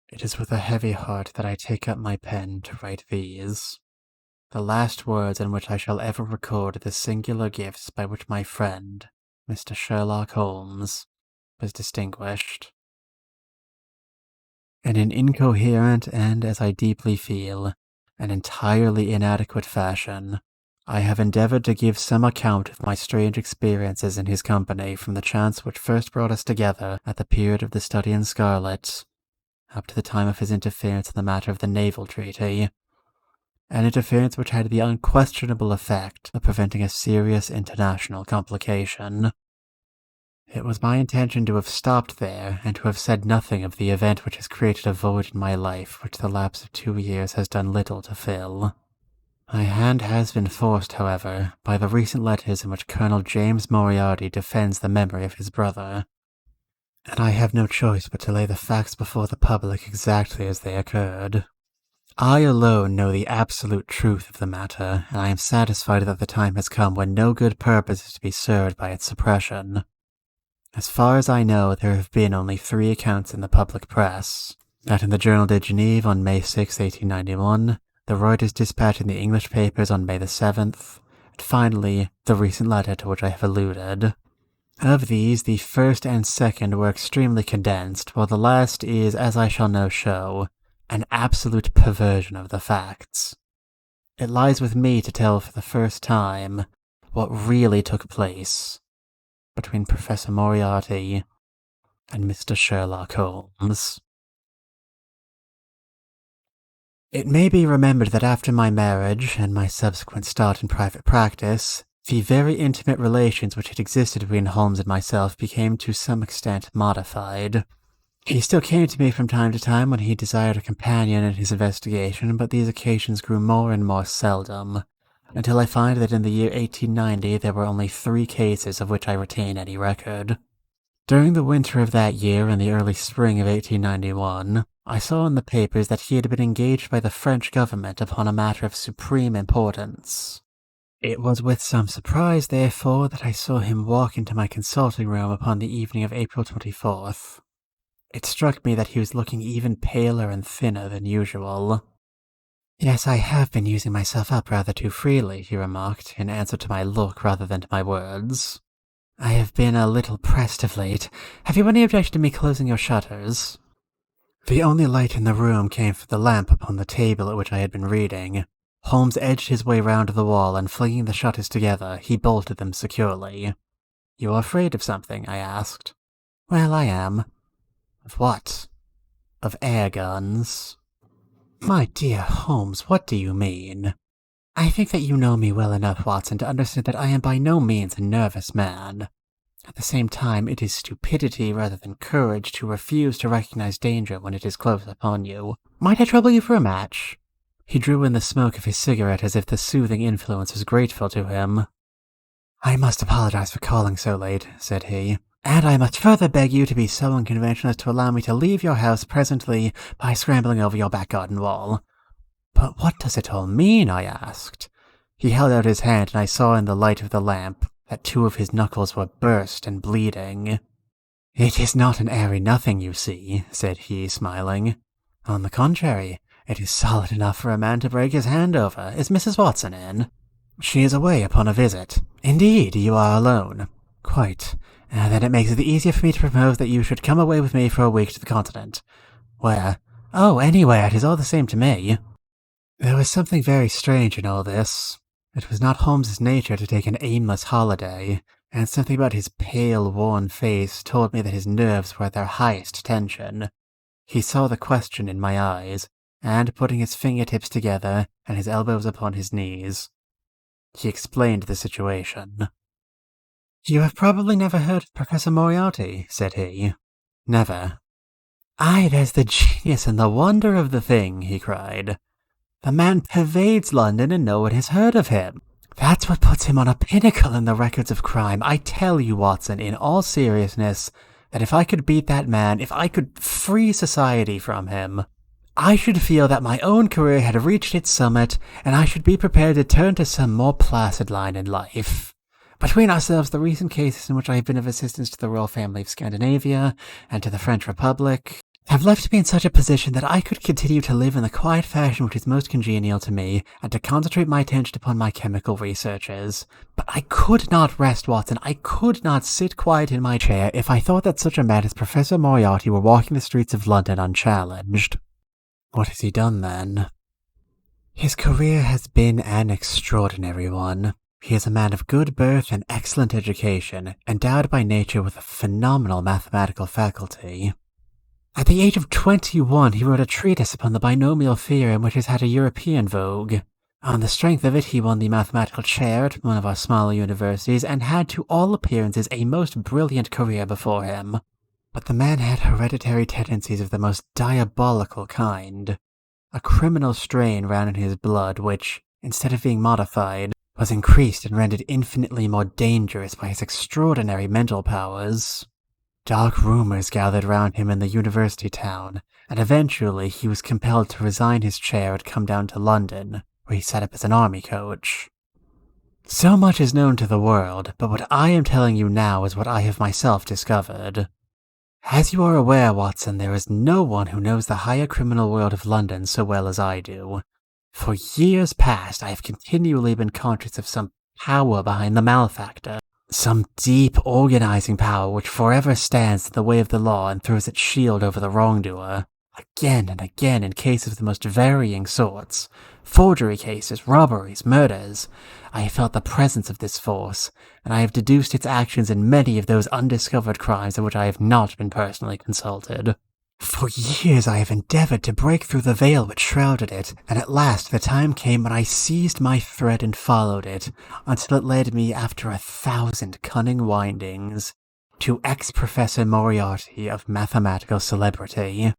It is with a heavy heart that I take up my pen to write these, the last words in which I shall ever record the singular gifts by which my friend, Mr. Sherlock Holmes, was distinguished. In an incoherent and, as I deeply feel, an entirely inadequate fashion, I have endeavored to give some account of my strange experiences in his company from the chance which first brought us together at the period of the study in Scarlet, up to the time of his interference in the matter of the naval treaty, an interference which had the unquestionable effect of preventing a serious international complication. It was my intention to have stopped there, and to have said nothing of the event which has created a void in my life which the lapse of 2 years has done little to fill. My hand has been forced, however, by the recent letters in which Colonel James Moriarty defends the memory of his brother, and I have no choice but to lay the facts before the public exactly as they occurred. I alone know the absolute truth of the matter, and I am satisfied that the time has come when no good purpose is to be served by its suppression. As far as I know, there have been only 3 accounts in the public press: that in the Journal de Genève on May 6, 1891, the Reuters dispatch in the English papers on May the 7th, and finally, the recent letter to which I have alluded. Of these, the first and second were extremely condensed, while the last is, as I shall now show, an absolute perversion of the facts. It lies with me to tell for the first time what really took place between Professor Moriarty and Mr. Sherlock Holmes. It may be remembered that after my marriage and my subsequent start in private practice, the very intimate relations which had existed between Holmes and myself became to some extent modified. He still came to me from time to time when he desired a companion in his investigation, but these occasions grew more and more seldom, until I find that in the year 1890 there were only 3 cases of which I retain any record. During the winter of that year and the early spring of 1891, I saw in the papers that he had been engaged by the French government upon a matter of supreme importance. It was with some surprise, therefore, that I saw him walk into my consulting room upon the evening of April 24th. It struck me that he was looking even paler and thinner than usual. "Yes, I have been using myself up rather too freely," he remarked, in answer to my look rather than to my words. "I have been a little pressed of late. Have you any objection to me closing your shutters?" The only light in the room came from the lamp upon the table at which I had been reading. Holmes edged his way round the wall, and flinging the shutters together, he bolted them securely. "You are afraid of something?" I asked. "Well, I am." "Of what?" "Of air guns." "My dear Holmes, what do you mean?" "I think that you know me well enough, Watson, to understand that I am by no means a nervous man. At the same time, it is stupidity rather than courage to refuse to recognize danger when it is close upon you. Might I trouble you for a match?" He drew in the smoke of his cigarette as if the soothing influence was grateful to him. "I must apologize for calling so late," said he, "and I must further beg you to be so unconventional as to allow me to leave your house presently by scrambling over your back garden wall." "But what does it all mean?" I asked. He held out his hand, and I saw in the light of the lamp that 2 of his knuckles were burst and bleeding. "It is not an airy nothing, you see," said he, smiling. "On the contrary, it is solid enough for a man to break his hand over. Is Mrs. Watson in?" "She is away upon a visit." "Indeed, you are alone." "Quite. Then it makes it easier for me to propose that you should come away with me for a week to the continent." "Where?" "Oh, anywhere, it is all the same to me." There was something very strange in all this. It was not Holmes's nature to take an aimless holiday, and something about his pale, worn face told me that his nerves were at their highest tension. He saw the question in my eyes, and putting his fingertips together and his elbows upon his knees, he explained the situation. "You have probably never heard of Professor Moriarty," said he. "Never." "Aye, there's the genius and the wonder of the thing," he cried. "The man pervades London and no one has heard of him. That's what puts him on a pinnacle in the records of crime. I tell you, Watson, in all seriousness, that if I could beat that man, if I could free society from him, I should feel that my own career had reached its summit, and I should be prepared to turn to some more placid line in life. Between ourselves, the recent cases in which I have been of assistance to the royal family of Scandinavia and to the French Republic, have left me in such a position that I could continue to live in the quiet fashion which is most congenial to me, and to concentrate my attention upon my chemical researches. But I could not rest, Watson. I could not sit quiet in my chair if I thought that such a man as Professor Moriarty were walking the streets of London unchallenged. What has he done, then? His career has been an extraordinary one. He is a man of good birth and excellent education, endowed by nature with a phenomenal mathematical faculty. At the age of 21, he wrote a treatise upon the binomial theorem which has had a European vogue. On the strength of it, he won the mathematical chair at one of our smaller universities and had to all appearances a most brilliant career before him. But the man had hereditary tendencies of the most diabolical kind. A criminal strain ran in his blood which, instead of being modified, was increased and rendered infinitely more dangerous by his extraordinary mental powers. Dark rumors gathered round him in the university town, and eventually he was compelled to resign his chair and come down to London, where he set up as an army coach. So much is known to the world, but what I am telling you now is what I have myself discovered. As you are aware, Watson, there is no one who knows the higher criminal world of London so well as I do. For years past, I have continually been conscious of some power behind the malefactor. Some deep organizing power which forever stands in the way of the law and throws its shield over the wrongdoer. Again and again in cases of the most varying sorts. Forgery cases, robberies, murders. I have felt the presence of this force, and I have deduced its actions in many of those undiscovered crimes in which I have not been personally consulted. For years I have endeavored to break through the veil which shrouded it, and at last the time came when I seized my thread and followed it, until it led me, after 1,000 cunning windings, to ex-Professor Moriarty of mathematical celebrity.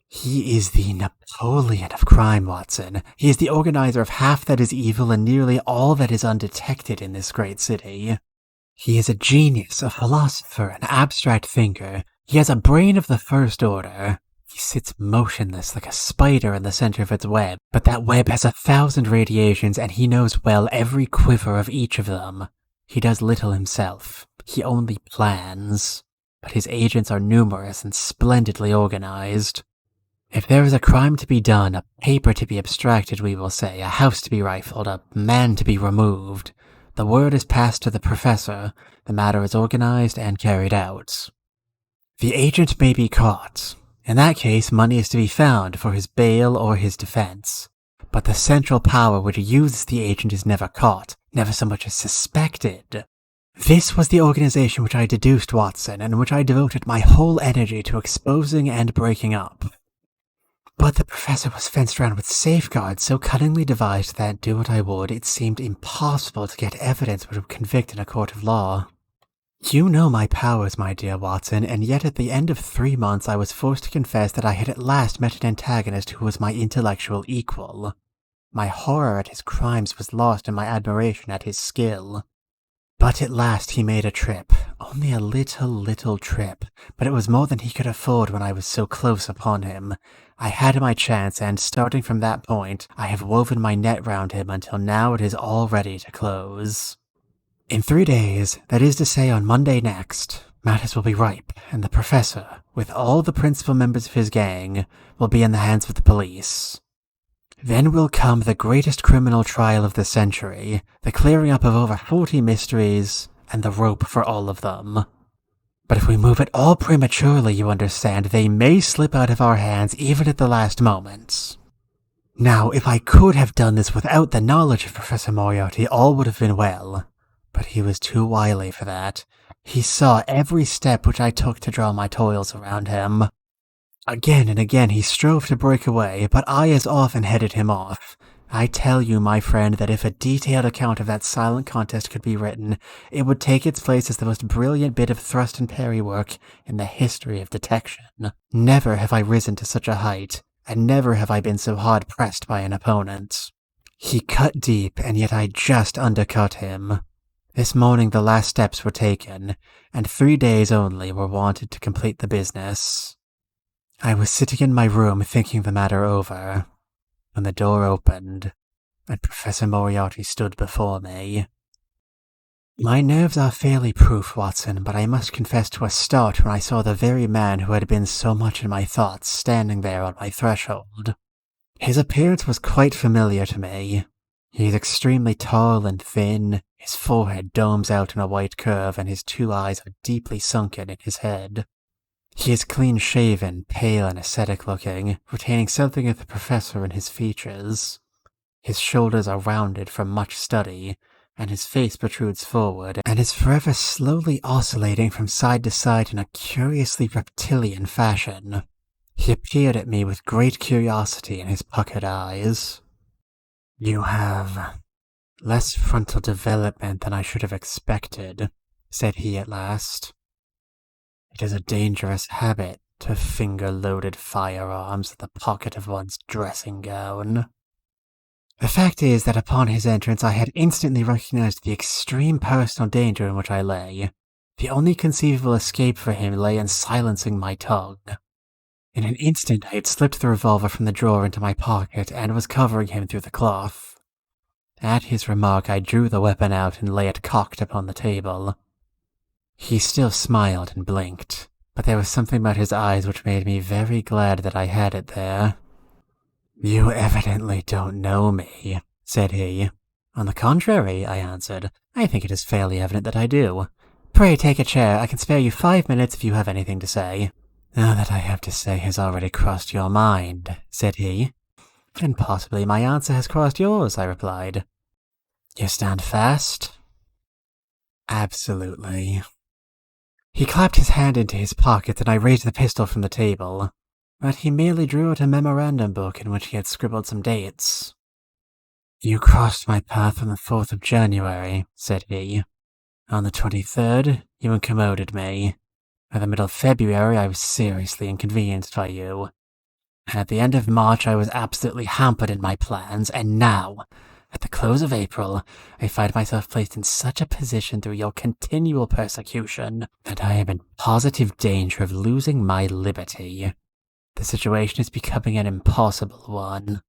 He is the Napoleon of crime, Watson. He is the organizer of half that is evil and nearly all that is undetected in this great city. He is a genius, a philosopher, an abstract thinker. He has a brain of the first order. He sits motionless like a spider in the center of its web, but that web has 1,000 radiations and he knows well every quiver of each of them. He does little himself. He only plans. But his agents are numerous and splendidly organized. If there is a crime to be done, a paper to be abstracted, we will say, a house to be rifled, a man to be removed, the word is passed to the professor, the matter is organized and carried out. The agent may be caught. In that case, money is to be found for his bail or his defense. But the central power which uses the agent is never caught, never so much as suspected. This was the organization which I deduced, Watson, and which I devoted my whole energy to exposing and breaking up. But the professor was fenced round with safeguards so cunningly devised that, do what I would, it seemed impossible to get evidence which would convict in a court of law. You know my powers, my dear Watson, and yet at the end of 3 months I was forced to confess that I had at last met an antagonist who was my intellectual equal. My horror at his crimes was lost in my admiration at his skill. But at last he made a trip, only a little trip, but it was more than he could afford when I was so close upon him. I had my chance, and starting from that point, I have woven my net round him until now it is all ready to close. In 3 days, that is to say on Monday next, matters will be ripe, and the professor, with all the principal members of his gang, will be in the hands of the police. Then will come the greatest criminal trial of the century, the clearing up of over 40 mysteries, and the rope for all of them. But if we move at all prematurely, you understand, they may slip out of our hands even at the last moment. Now, if I could have done this without the knowledge of Professor Moriarty, all would have been well. But he was too wily for that. He saw every step which I took to draw my toils around him. Again and again he strove to break away, but I as often headed him off. I tell you, my friend, that if a detailed account of that silent contest could be written, it would take its place as the most brilliant bit of thrust and parry work in the history of detection. Never have I risen to such a height, and never have I been so hard-pressed by an opponent. He cut deep, and yet I just undercut him. This morning the last steps were taken, and 3 days only were wanted to complete the business. I was sitting in my room thinking the matter over, when the door opened, and Professor Moriarty stood before me. My nerves are fairly proof, Watson, but I must confess to a start when I saw the very man who had been so much in my thoughts standing there on my threshold. His appearance was quite familiar to me. He is extremely tall and thin, his forehead domes out in a white curve, and his two eyes are deeply sunken in his head. He is clean-shaven, pale and ascetic-looking, retaining something of the professor in his features. His shoulders are rounded from much study, and his face protrudes forward, and is forever slowly oscillating from side to side in a curiously reptilian fashion. He peered at me with great curiosity in his puckered eyes. "You have less frontal development than I should have expected," said he at last. "It is a dangerous habit to finger loaded firearms in the pocket of one's dressing gown." The fact is that upon his entrance I had instantly recognized the extreme personal danger in which I lay. The only conceivable escape for him lay in silencing my tongue. In an instant I had slipped the revolver from the drawer into my pocket and was covering him through the cloth. At his remark I drew the weapon out and lay it cocked upon the table. He still smiled and blinked, but there was something about his eyes which made me very glad that I had it there. "You evidently don't know me," said he. "On the contrary," I answered, "I think it is fairly evident that I do. Pray take a chair. I can spare you 5 minutes if you have anything to say." "All that I have to say has already crossed your mind," said he. "And possibly my answer has crossed yours," I replied. "You stand fast?" "Absolutely." He clapped his hand into his pocket and I raised the pistol from the table, but he merely drew out a memorandum book in which he had scribbled some dates. "You crossed my path on the 4th of January," said he. "On the 23rd, you incommoded me. By the middle of February, I was seriously inconvenienced by you. And at the end of March, I was absolutely hampered in my plans, and now, at the close of April, I find myself placed in such a position through your continual persecution that I am in positive danger of losing my liberty. The situation is becoming an impossible one."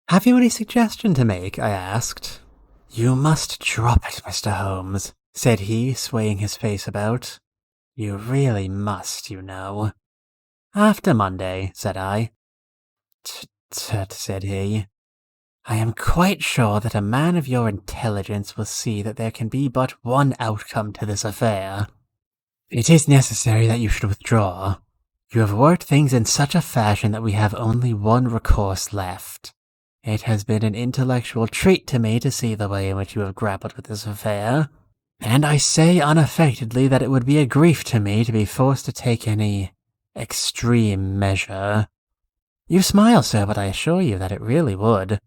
"Have you any suggestion to make?" I asked. "You must drop it, Mr. Holmes," said he, swaying his face about. "You really must, you know." "After Monday," said I. "Tut," said he. "I am quite sure that a man of your intelligence will see that there can be but one outcome to this affair. It is necessary that you should withdraw. You have worked things in such a fashion that we have only one recourse left. It has been an intellectual treat to me to see the way in which you have grappled with this affair, and I say unaffectedly that it would be a grief to me to be forced to take any extreme measure. You smile, sir, but I assure you that it really would.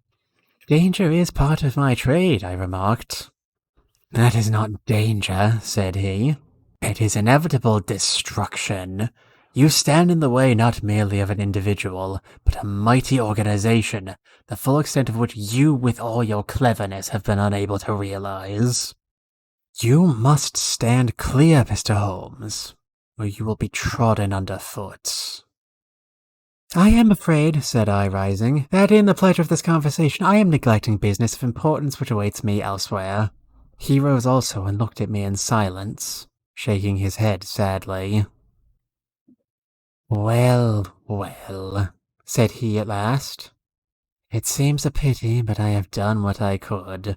Danger is part of my trade," I remarked. "That is not danger," said he. "It is inevitable destruction. You stand in the way not merely of an individual, but a mighty organization, the full extent of which you, with all your cleverness, have been unable to realize. You must stand clear, Mr. Holmes, or you will be trodden underfoot." "I am afraid," said I, rising, "that in the pleasure of this conversation I am neglecting business of importance which awaits me elsewhere." He rose also and looked at me in silence, shaking his head sadly. "Well, well," said he at last. "It seems a pity, but I have done what I could.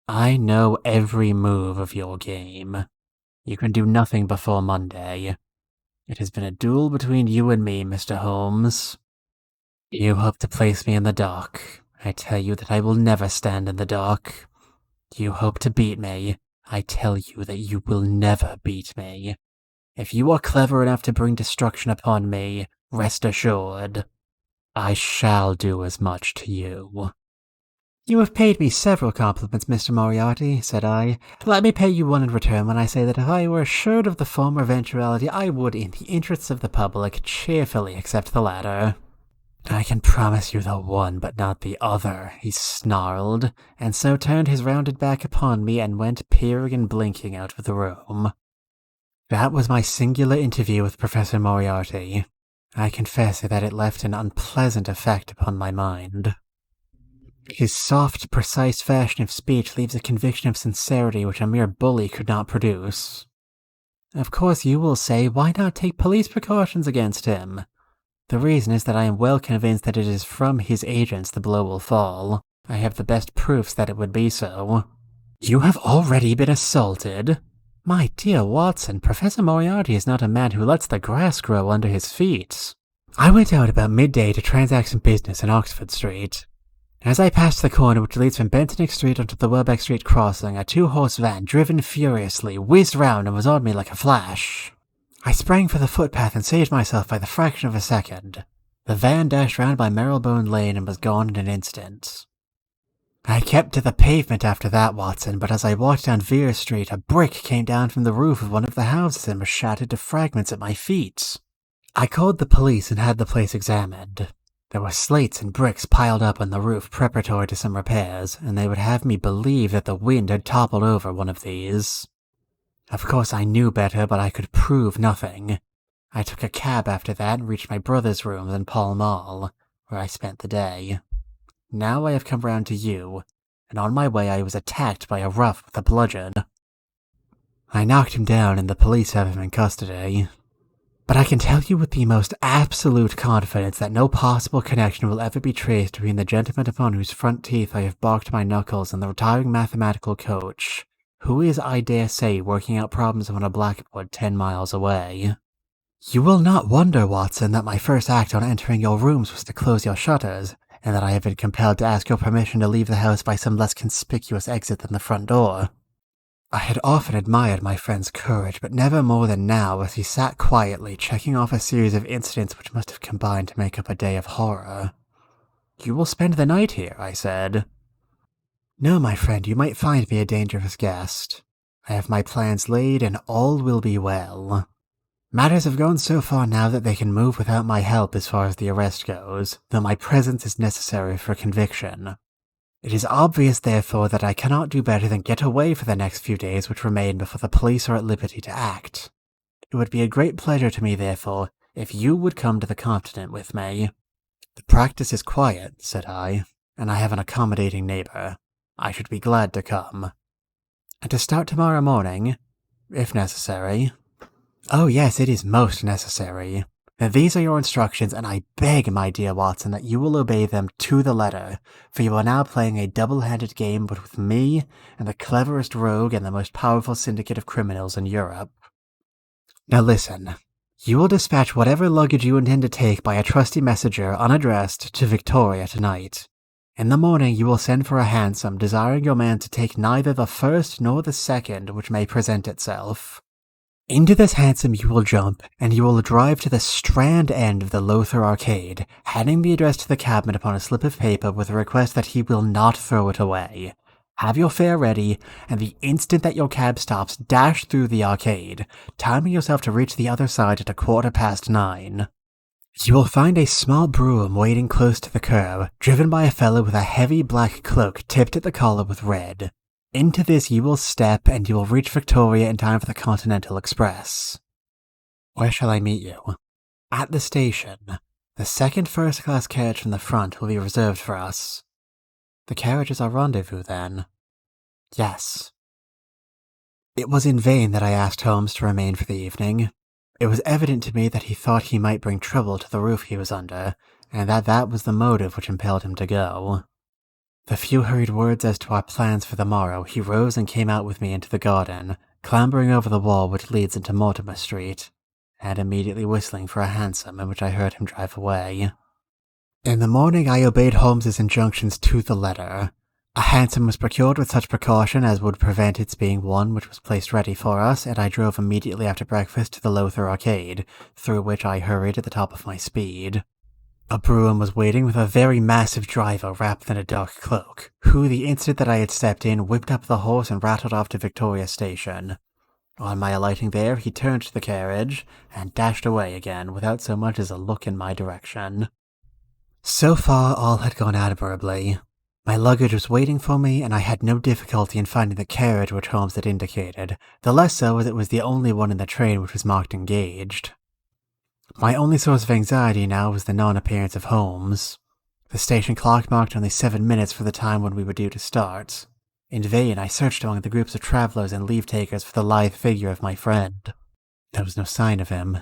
I know every move of your game. You can do nothing before Monday. It has been a duel between you and me, Mr. Holmes. You hope to place me in the dock. I tell you that I will never stand in the dock. You hope to beat me. I tell you that you will never beat me. If you are clever enough to bring destruction upon me, rest assured, I shall do as much to you." "You have paid me several compliments, Mr. Moriarty," said I. "Let me pay you one in return when I say that if I were assured of the former eventuality, I would, in the interests of the public, cheerfully accept the latter." "I can promise you the one, but not the other," he snarled, and so turned his rounded back upon me and went peering and blinking out of the room. That was my singular interview with Professor Moriarty. I confess that it left an unpleasant effect upon my mind. His soft, precise fashion of speech leaves a conviction of sincerity which a mere bully could not produce. Of course, you will say, why not take police precautions against him? The reason is that I am well convinced that it is from his agents the blow will fall. I have the best proofs that it would be so. You have already been assaulted? My dear Watson, Professor Moriarty is not a man who lets the grass grow under his feet. I went out about midday to transact some business in Oxford Street. As I passed the corner which leads from Bentonic Street onto the Welbeck Street crossing, a two-horse van, driven furiously, whizzed round and was on me like a flash. I sprang for the footpath and saved myself by the fraction of a second. The van dashed round by Marylebone Lane and was gone in an instant. I kept to the pavement after that, Watson, but as I walked down Vere Street, a brick came down from the roof of one of the houses and was shattered to fragments at my feet. I called the police and had the place examined. There were slates and bricks piled up on the roof preparatory to some repairs, and they would have me believe that the wind had toppled over one of these. Of course I knew better, but I could prove nothing. I took a cab after that and reached my brother's rooms in Pall Mall, where I spent the day. Now I have come round to you, and on my way I was attacked by a rough with a bludgeon. I knocked him down and the police have him in custody. But I can tell you with the most absolute confidence that no possible connection will ever be traced between the gentleman upon whose front teeth I have barked my knuckles and the retiring mathematical coach, who is, I dare say, working out problems on a blackboard 10 miles away. You will not wonder, Watson, that my first act on entering your rooms was to close your shutters, and that I have been compelled to ask your permission to leave the house by some less conspicuous exit than the front door. I had often admired my friend's courage, but never more than now as he sat quietly checking off a series of incidents which must have combined to make up a day of horror. You will spend the night here, I said. No, my friend, you might find me a dangerous guest. I have my plans laid and all will be well. Matters have gone so far now that they can move without my help as far as the arrest goes, though my presence is necessary for conviction. It is obvious, therefore, that I cannot do better than get away for the next few days which remain before the police are at liberty to act. It would be a great pleasure to me, therefore, if you would come to the continent with me. The practice is quiet, said I, and I have an accommodating neighbour. I should be glad to come. And to start tomorrow morning, if necessary. Oh yes, it is most necessary. These are your instructions, and I beg, my dear Watson, that you will obey them to the letter, for you are now playing a double-handed game but with me and the cleverest rogue and the most powerful syndicate of criminals in Europe. Now listen, you will dispatch whatever luggage you intend to take by a trusty messenger unaddressed to Victoria tonight. In the morning you will send for a hansom, desiring your man to take neither the first nor the second which may present itself. Into this hansom you will jump, and you will drive to the Strand end of the Lowther Arcade, handing the address to the cabman upon a slip of paper with a request that he will not throw it away. Have your fare ready, and the instant that your cab stops, dash through the arcade, timing yourself to reach the other side at 9:15. You will find a small brougham waiting close to the curb, driven by a fellow with a heavy black cloak tipped at the collar with red. Into this you will step, and you will reach Victoria in time for the Continental Express. Where shall I meet you? At the station. The second first-class carriage from the front will be reserved for us. The carriage is our rendezvous, then? Yes. It was in vain that I asked Holmes to remain for the evening. It was evident to me that he thought he might bring trouble to the roof he was under, and that was the motive which impelled him to go. The few hurried words as to our plans for the morrow, he rose and came out with me into the garden, clambering over the wall which leads into Mortimer Street, and immediately whistling for a hansom in which I heard him drive away. In the morning I obeyed Holmes's injunctions to the letter. A hansom was procured with such precaution as would prevent its being one which was placed ready for us, and I drove immediately after breakfast to the Lowther Arcade, through which I hurried at the top of my speed. A brougham was waiting with a very massive driver wrapped in a dark cloak, who, the instant that I had stepped in, whipped up the horse and rattled off to Victoria Station. On my alighting there, he turned to the carriage, and dashed away again without so much as a look in my direction. So far, all had gone admirably. My luggage was waiting for me, and I had no difficulty in finding the carriage which Holmes had indicated, the less so as it was the only one in the train which was marked engaged. My only source of anxiety now was the non-appearance of Holmes. The station clock marked only 7 minutes for the time when we were due to start. In vain, I searched among the groups of travelers and leave-takers for the lithe figure of my friend. There was no sign of him.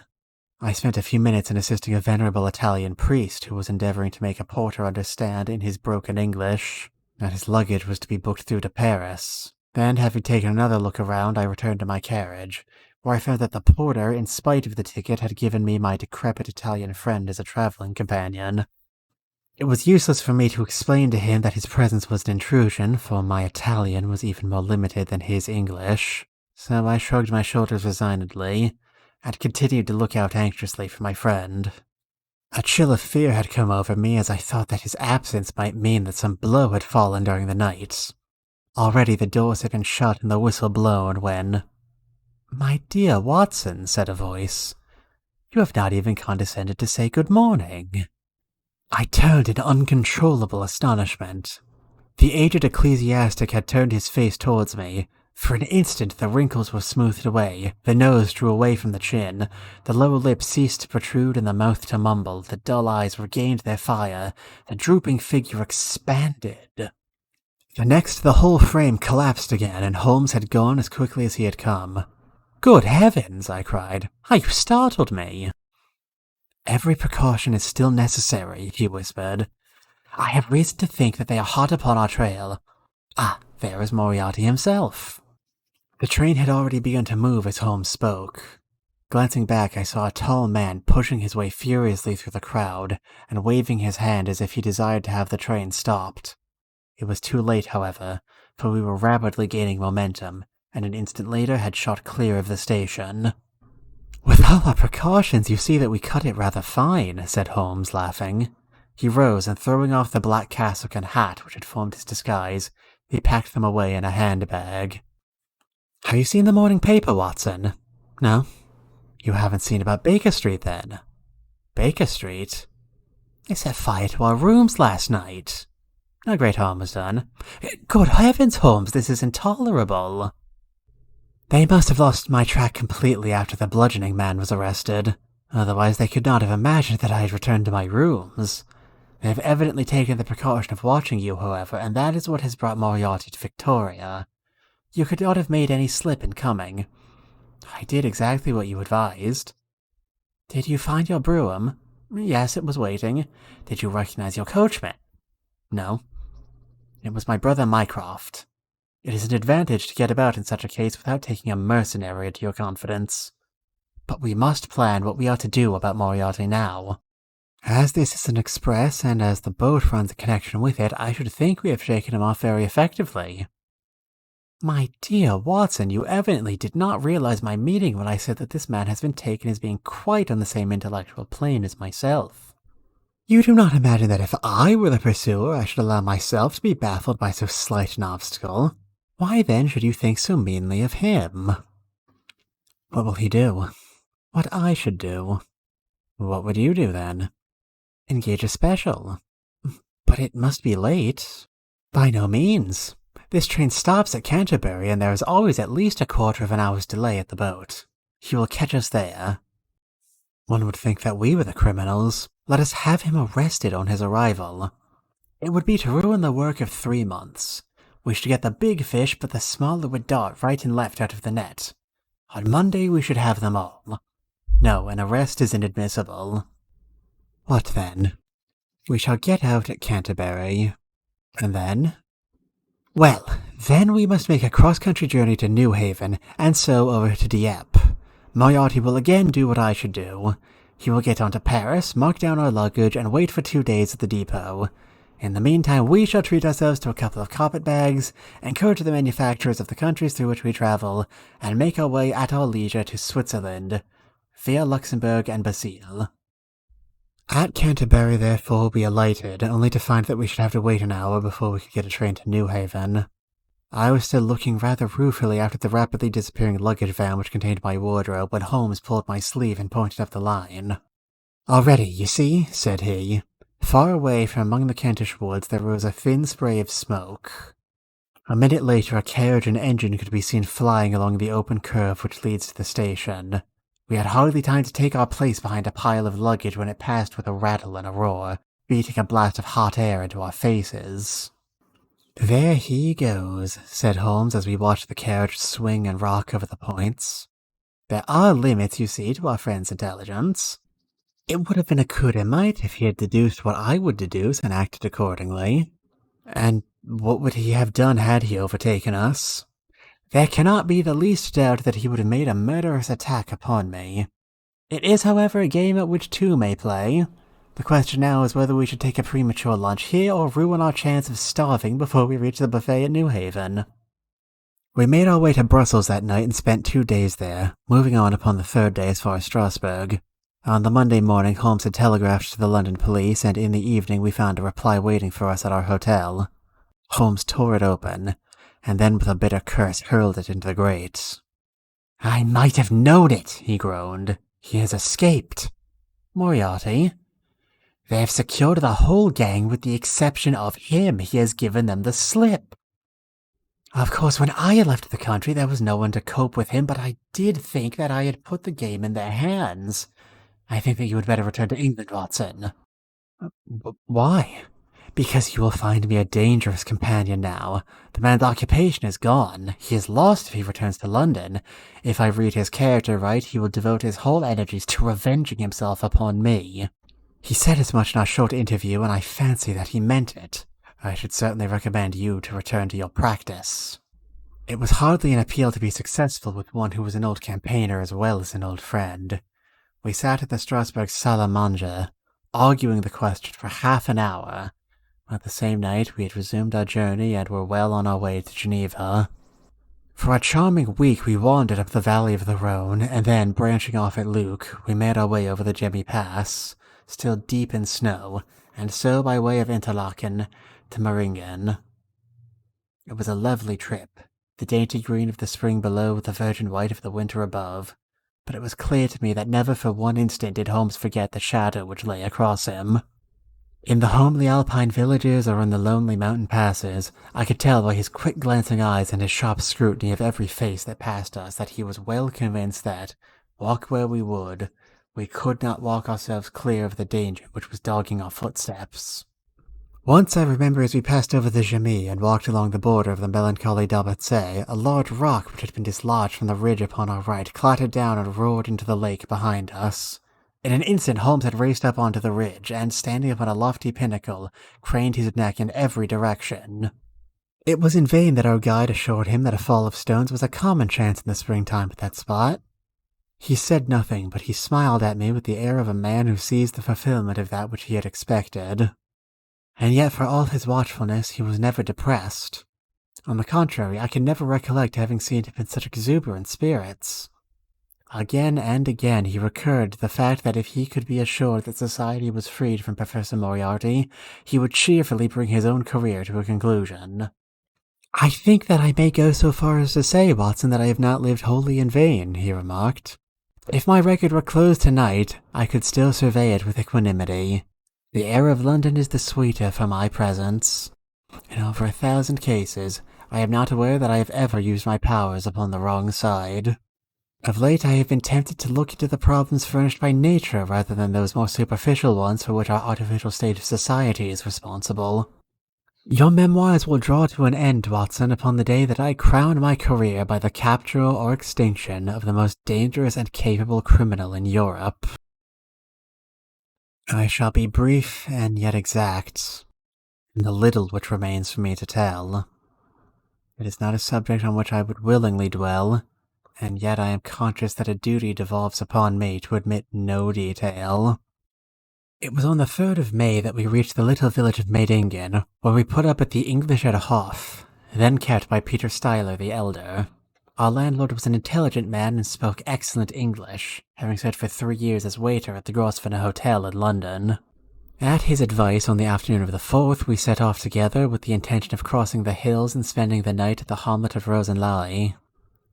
I spent a few minutes in assisting a venerable Italian priest who was endeavoring to make a porter understand in his broken English that his luggage was to be booked through to Paris. Then, having taken another look around, I returned to my carriage, where I found that the porter, in spite of the ticket, had given me my decrepit Italian friend as a traveling companion. It was useless for me to explain to him that his presence was an intrusion, for my Italian was even more limited than his English, so I shrugged my shoulders resignedly, and continued to look out anxiously for my friend. A chill of fear had come over me as I thought that his absence might mean that some blow had fallen during the night. Already the doors had been shut and the whistle blown when... "My dear Watson," said a voice, "you have not even condescended to say good morning." I turned in uncontrollable astonishment. The aged ecclesiastic had turned his face towards me. For an instant the wrinkles were smoothed away, the nose drew away from the chin, the lower lip ceased to protrude and the mouth to mumble, the dull eyes regained their fire, the drooping figure expanded. The next the whole frame collapsed again, and Holmes had gone as quickly as he had come. "Good heavens!" I cried. "How you startled me!" "Every precaution is still necessary," he whispered. "I have reason to think that they are hot upon our trail. Ah, there is Moriarty himself." The train had already begun to move as Holmes spoke. Glancing back, I saw a tall man pushing his way furiously through the crowd and waving his hand as if he desired to have the train stopped. It was too late, however, for we were rapidly gaining momentum, and an instant later had shot clear of the station. "With all our precautions, you see that we cut it rather fine," said Holmes, laughing. He rose, and throwing off the black cassock and hat which had formed his disguise, he packed them away in a handbag. "Have you seen the morning paper, Watson? No? You haven't seen about Baker Street, then?" "Baker Street? They set fire to our rooms last night. No great harm was done." "Good heavens, Holmes, this is intolerable." "They must have lost my track completely after the bludgeoning man was arrested. Otherwise they could not have imagined that I had returned to my rooms. They have evidently taken the precaution of watching you, however, and that is what has brought Moriarty to Victoria. You could not have made any slip in coming. I did exactly what you advised." "Did you find your brougham?" "Yes, it was waiting." "Did you recognize your coachman?" "No. It was my brother Mycroft. It is an advantage to get about in such a case without taking a mercenary into your confidence. But we must plan what we are to do about Moriarty now. As this is an express, and as the boat runs a connection with it, I should think we have shaken him off very effectively." "My dear Watson, you evidently did not realize my meaning when I said that this man has been taken as being quite on the same intellectual plane as myself. You do not imagine that if I were the pursuer, I should allow myself to be baffled by so slight an obstacle? Why then should you think so meanly of him?" "What will he do?" "What I should do." "What would you do, then?" "Engage a special." "But it must be late." "By no means. This train stops at Canterbury, and there is always at least a quarter of an hour's delay at the boat. He will catch us there." "One would think that we were the criminals. Let us have him arrested on his arrival." "It would be to ruin the work of 3 months. We should get the big fish, but the smaller would dart right and left out of the net. On Monday we should have them all. No, an arrest is inadmissible." "What then?" "We shall get out at Canterbury." "And then?" "Well, then we must make a cross-country journey to New Haven, and so over to Dieppe. Moriarty will again do what I should do. He will get on to Paris, mark down our luggage, and wait for 2 days at the depot. In the meantime, we shall treat ourselves to a couple of carpet-bags, encourage the manufacturers of the countries through which we travel, and make our way at our leisure to Switzerland, via Luxembourg and Basile." At Canterbury, therefore, we alighted, only to find that we should have to wait an hour before we could get a train to New Haven. I was still looking rather ruefully after the rapidly disappearing luggage van which contained my wardrobe when Holmes pulled my sleeve and pointed up the line. "Already, you see," said he. Far away from among the Kentish woods there rose a thin spray of smoke. A minute later a carriage and engine could be seen flying along the open curve which leads to the station. We had hardly time to take our place behind a pile of luggage when it passed with a rattle and a roar, beating a blast of hot air into our faces. "There he goes," said Holmes as we watched the carriage swing and rock over the points. "There are limits, you see, to our friend's intelligence. It would have been a coup de might if he had deduced what I would deduce and acted accordingly. And what would he have done had he overtaken us? There cannot be the least doubt that he would have made a murderous attack upon me. It is, however, a game at which two may play. The question now is whether we should take a premature lunch here or ruin our chance of starving before we reach the buffet at New Haven." We made our way to Brussels that night and spent 2 days there, moving on upon the third day as far as Strasbourg. On the Monday morning, Holmes had telegraphed to the London police, and in the evening we found a reply waiting for us at our hotel. Holmes tore it open, and then with a bitter curse hurled it into the grate. "I might have known it," he groaned. "He has escaped." "Moriarty?" "They have secured the whole gang with the exception of him. He has given them the slip." "Of course, when I had left the country, there was no one to cope with him, but I did think that I had put the game in their hands. I think that you had better return to England, Watson." "Why?" "Because you will find me a dangerous companion now. The man's occupation is gone. He is lost if he returns to London. If I read his character right, he will devote his whole energies to revenging himself upon me. He said as much in our short interview, and I fancy that he meant it. I should certainly recommend you to return to your practice." It was hardly an appeal to be successful with one who was an old campaigner as well as an old friend. We sat at the Strasbourg salle à manger, arguing the question for half an hour. At the same night, we had resumed our journey and were well on our way to Geneva. For a charming week, we wandered up the valley of the Rhone, and then, branching off at Luc, we made our way over the Gemmi Pass, still deep in snow, and so by way of Interlaken to Meiringen. It was a lovely trip, the dainty green of the spring below, the virgin white of the winter above, but it was clear to me that never for one instant did Holmes forget the shadow which lay across him. In the homely alpine villages or in the lonely mountain passes, I could tell by his quick glancing eyes and his sharp scrutiny of every face that passed us that he was well convinced that, walk where we would, we could not walk ourselves clear of the danger which was dogging our footsteps. Once I remember as we passed over the Gemmi and walked along the border of the melancholy Dalmatsé, a large rock which had been dislodged from the ridge upon our right clattered down and roared into the lake behind us. In an instant Holmes had raced up onto the ridge, and standing upon a lofty pinnacle, craned his neck in every direction. It was in vain that our guide assured him that a fall of stones was a common chance in the springtime at that spot. He said nothing, but he smiled at me with the air of a man who sees the fulfillment of that which he had expected. And yet for all his watchfulness he was never depressed. On the contrary, I can never recollect having seen him in such exuberant spirits. Again and again he recurred to the fact that if he could be assured that society was freed from Professor Moriarty, he would cheerfully bring his own career to a conclusion. "I think that I may go so far as to say, Watson, that I have not lived wholly in vain," he remarked. "If my record were closed tonight, I could still survey it with equanimity. The air of London is the sweeter for my presence. In over 1,000 cases, I am not aware that I have ever used my powers upon the wrong side. Of late I have been tempted to look into the problems furnished by nature rather than those more superficial ones for which our artificial state of society is responsible. Your memoirs will draw to an end, Watson, upon the day that I crown my career by the capture or extinction of the most dangerous and capable criminal in Europe. I shall be brief and yet exact in the little which remains for me to tell. It is not a subject on which I would willingly dwell, and yet I am conscious that a duty devolves upon me to admit no detail. It was on the 3rd of May that we reached the little village of Meidingen, where we put up at the English at Hof, then kept by Peter Stuyler the elder. Our landlord was an intelligent man and spoke excellent English, having served for 3 years as waiter at the Grosvenor Hotel in London. At his advice on the afternoon of the 4th, we set off together with the intention of crossing the hills and spending the night at the hamlet of Rosenlaui.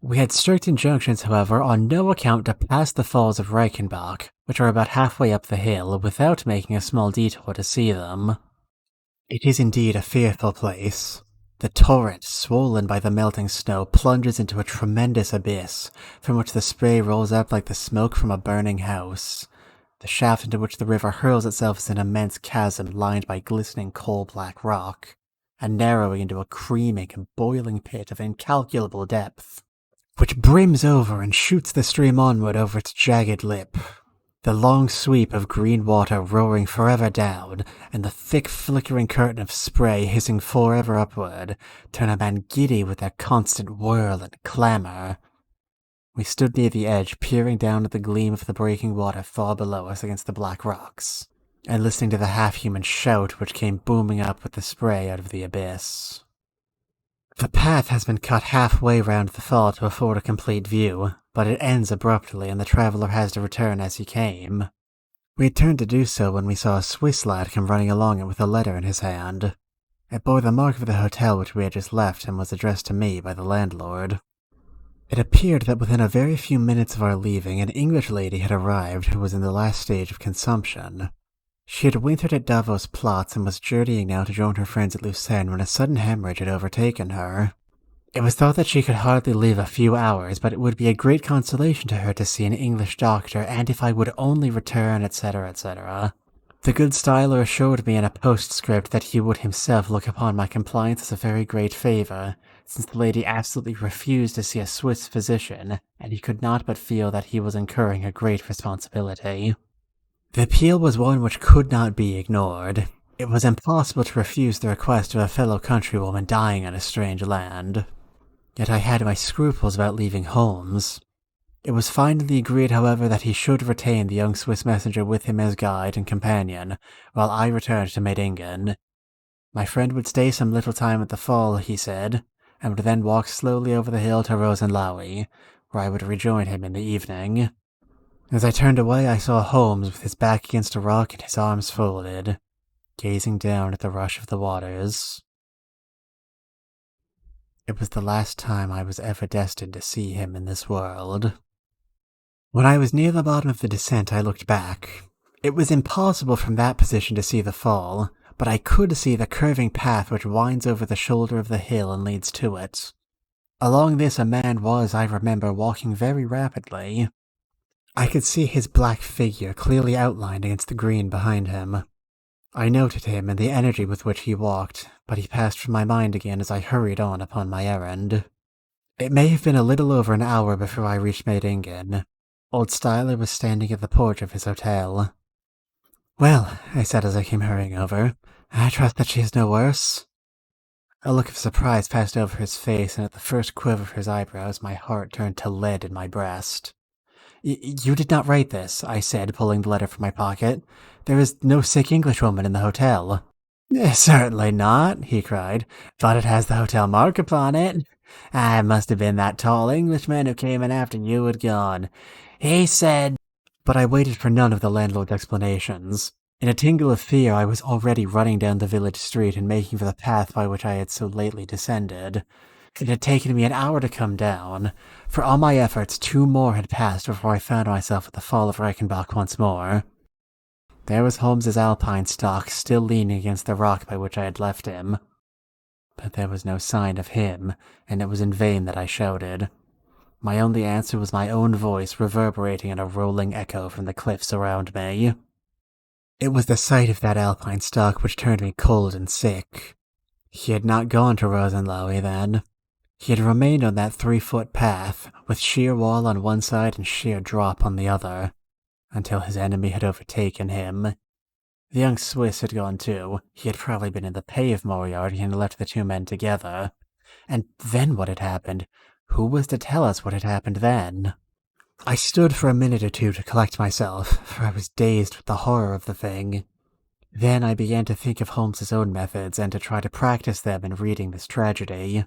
We had strict injunctions, however, on no account to pass the falls of Reichenbach, which are about halfway up the hill, without making a small detour to see them. It is indeed a fearful place. The torrent, swollen by the melting snow, plunges into a tremendous abyss, from which the spray rolls up like the smoke from a burning house. The shaft into which the river hurls itself is an immense chasm lined by glistening coal-black rock, and narrowing into a creaming and boiling pit of incalculable depth, which brims over and shoots the stream onward over its jagged lip. The long sweep of green water roaring forever down, and the thick flickering curtain of spray hissing forever upward, turn a man giddy with their constant whirl and clamour. We stood near the edge, peering down at the gleam of the breaking water far below us against the black rocks, and listening to the half-human shout which came booming up with the spray out of the abyss. The path has been cut halfway round the fall to afford a complete view, but it ends abruptly and the traveller has to return as he came. We had turned to do so when we saw a Swiss lad come running along it with a letter in his hand. It bore the mark of the hotel which we had just left and was addressed to me by the landlord. It appeared that within a very few minutes of our leaving, an English lady had arrived who was in the last stage of consumption. She had wintered at Davos Platz and was journeying now to join her friends at Lucerne when a sudden hemorrhage had overtaken her. It was thought that she could hardly live a few hours, but it would be a great consolation to her to see an English doctor, and if I would only return, etc., etc. The good styler assured me in a postscript that he would himself look upon my compliance as a very great favour, since the lady absolutely refused to see a Swiss physician, and he could not but feel that he was incurring a great responsibility. The appeal was one which could not be ignored. It was impossible to refuse the request of a fellow countrywoman dying in a strange land. Yet I had my scruples about leaving Holmes. It was finally agreed, however, that he should retain the young Swiss messenger with him as guide and companion, while I returned to Meidingen. My friend would stay some little time at the fall, he said, and would then walk slowly over the hill to Rosenlaui, where I would rejoin him in the evening. As I turned away, I saw Holmes with his back against a rock and his arms folded, gazing down at the rush of the waters. It was the last time I was ever destined to see him in this world. When I was near the bottom of the descent, I looked back. It was impossible from that position to see the fall, but I could see the curving path which winds over the shoulder of the hill and leads to it. Along this a man was, I remember, walking very rapidly. I could see his black figure clearly outlined against the green behind him. I noted him and the energy with which he walked, but he passed from my mind again as I hurried on upon my errand. It may have been a little over an hour before I reached Meidingen. Old Styler was standing at the porch of his hotel. "Well," I said as I came hurrying over, "I trust that she is no worse." A look of surprise passed over his face, and at the first quiver of his eyebrows my heart turned to lead in my breast. "You did not write this," I said, pulling the letter from my pocket. "There is no sick Englishwoman in the hotel." "Certainly not," he cried, "but it has the hotel mark upon it. I must have been that tall Englishman who came in after you had gone. He said—" But I waited for none of the landlord's explanations. In a tingle of fear, I was already running down the village street and making for the path by which I had so lately descended. It had taken me an hour to come down. For all my efforts, 2 more had passed before I found myself at the fall of Reichenbach once more. There was Holmes's alpine stock still leaning against the rock by which I had left him. But there was no sign of him, and it was in vain that I shouted. My only answer was my own voice reverberating in a rolling echo from the cliffs around me. It was the sight of that alpine stock which turned me cold and sick. He had not gone to Rosenlaui then. He had remained on that 3-foot path, with sheer wall on one side and sheer drop on the other, until his enemy had overtaken him. The young Swiss had gone too. He had probably been in the pay of Moriarty and left the 2 men together. And then what had happened? Who was to tell us what had happened then? I stood for a minute or 2 to collect myself, for I was dazed with the horror of the thing. Then I began to think of Holmes's own methods and to try to practice them in reading this tragedy.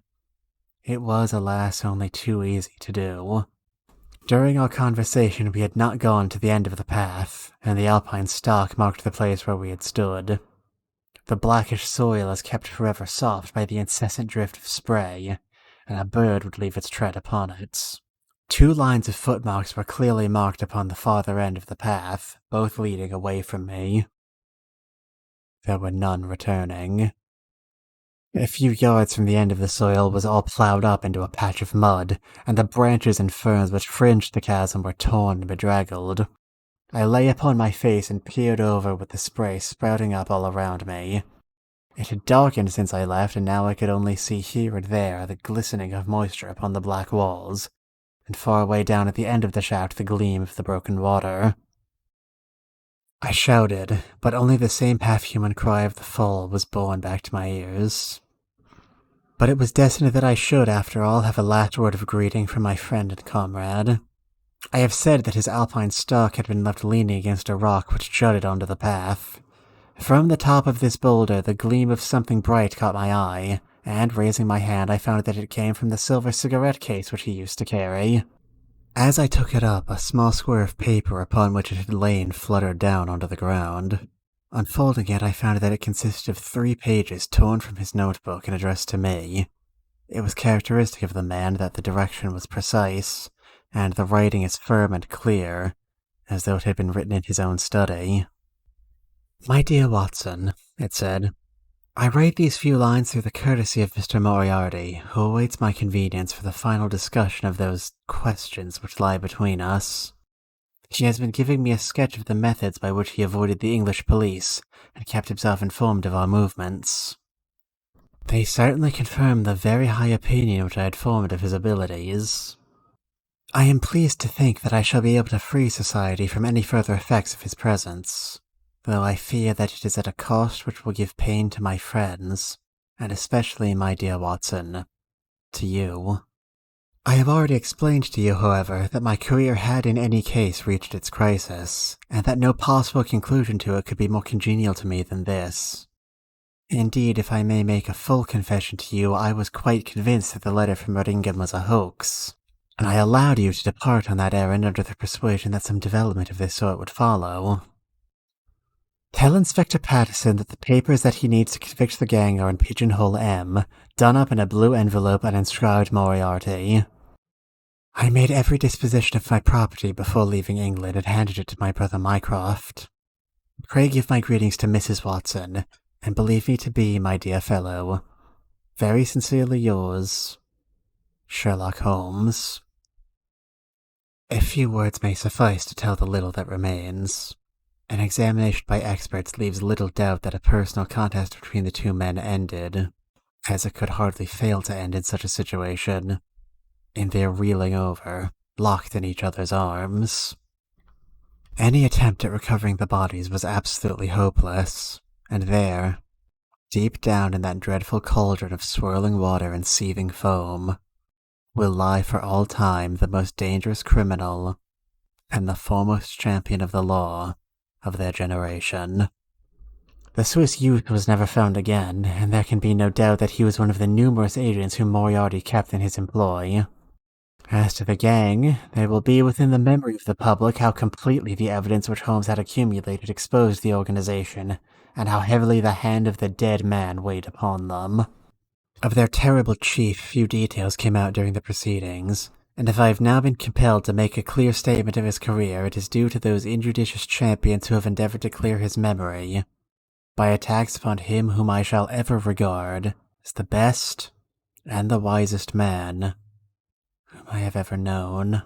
It was, alas, only too easy to do. During our conversation we had not gone to the end of the path, and the alpine stock marked the place where we had stood. The blackish soil is kept forever soft by the incessant drift of spray, and a bird would leave its tread upon it. 2 lines of footmarks were clearly marked upon the farther end of the path, both leading away from me. There were none returning. A few yards from the end of the soil was all ploughed up into a patch of mud, and the branches and ferns which fringed the chasm were torn and bedraggled. I lay upon my face and peered over with the spray sprouting up all around me. It had darkened since I left, and now I could only see here and there the glistening of moisture upon the black walls, and far away down at the end of the shaft the gleam of the broken water. I shouted, but only the same half-human cry of the fall was borne back to my ears. But it was destined that I should, after all, have a last word of greeting from my friend and comrade. I have said that his alpine stock had been left leaning against a rock which jutted onto the path. From the top of this boulder, the gleam of something bright caught my eye, and raising my hand, I found that it came from the silver cigarette case which he used to carry. As I took it up, a small square of paper upon which it had lain fluttered down onto the ground. Unfolding it, I found that it consisted of 3 pages torn from his notebook and addressed to me. It was characteristic of the man that the direction was precise, and the writing as firm and clear, as though it had been written in his own study. "My dear Watson," it said, "I write these few lines through the courtesy of Mr. Moriarty, who awaits my convenience for the final discussion of those questions which lie between us. He has been giving me a sketch of the methods by which he avoided the English police and kept himself informed of our movements. They certainly confirm the very high opinion which I had formed of his abilities. I am pleased to think that I shall be able to free society from any further effects of his presence, though I fear that it is at a cost which will give pain to my friends, and especially, my dear Watson, to you. I have already explained to you, however, that my career had in any case reached its crisis, and that no possible conclusion to it could be more congenial to me than this. Indeed, if I may make a full confession to you, I was quite convinced that the letter from Nottingham was a hoax, and I allowed you to depart on that errand under the persuasion that some development of this sort would follow. Tell Inspector Patterson that the papers that he needs to convict the gang are in Pigeonhole M, done up in a blue envelope and inscribed Moriarty. I made every disposition of my property before leaving England and handed it to my brother Mycroft. Pray give my greetings to Mrs. Watson, and believe me to be, my dear fellow, very sincerely yours, Sherlock Holmes." A few words may suffice to tell the little that remains. An examination by experts leaves little doubt that a personal contest between the 2 men ended, as it could hardly fail to end in such a situation, in their reeling over, locked in each other's arms. Any attempt at recovering the bodies was absolutely hopeless, and there, deep down in that dreadful cauldron of swirling water and seething foam, will lie for all time the most dangerous criminal and the foremost champion of the law of their generation. The Swiss youth was never found again, and there can be no doubt that he was one of the numerous agents whom Moriarty kept in his employ. As to the gang, they will be within the memory of the public how completely the evidence which Holmes had accumulated exposed the organization, and how heavily the hand of the dead man weighed upon them. Of their terrible chief, few details came out during the proceedings, and if I have now been compelled to make a clear statement of his career, it is due to those injudicious champions who have endeavored to clear his memory, by attacks upon him whom I shall ever regard as the best and the wisest man whom I have ever known.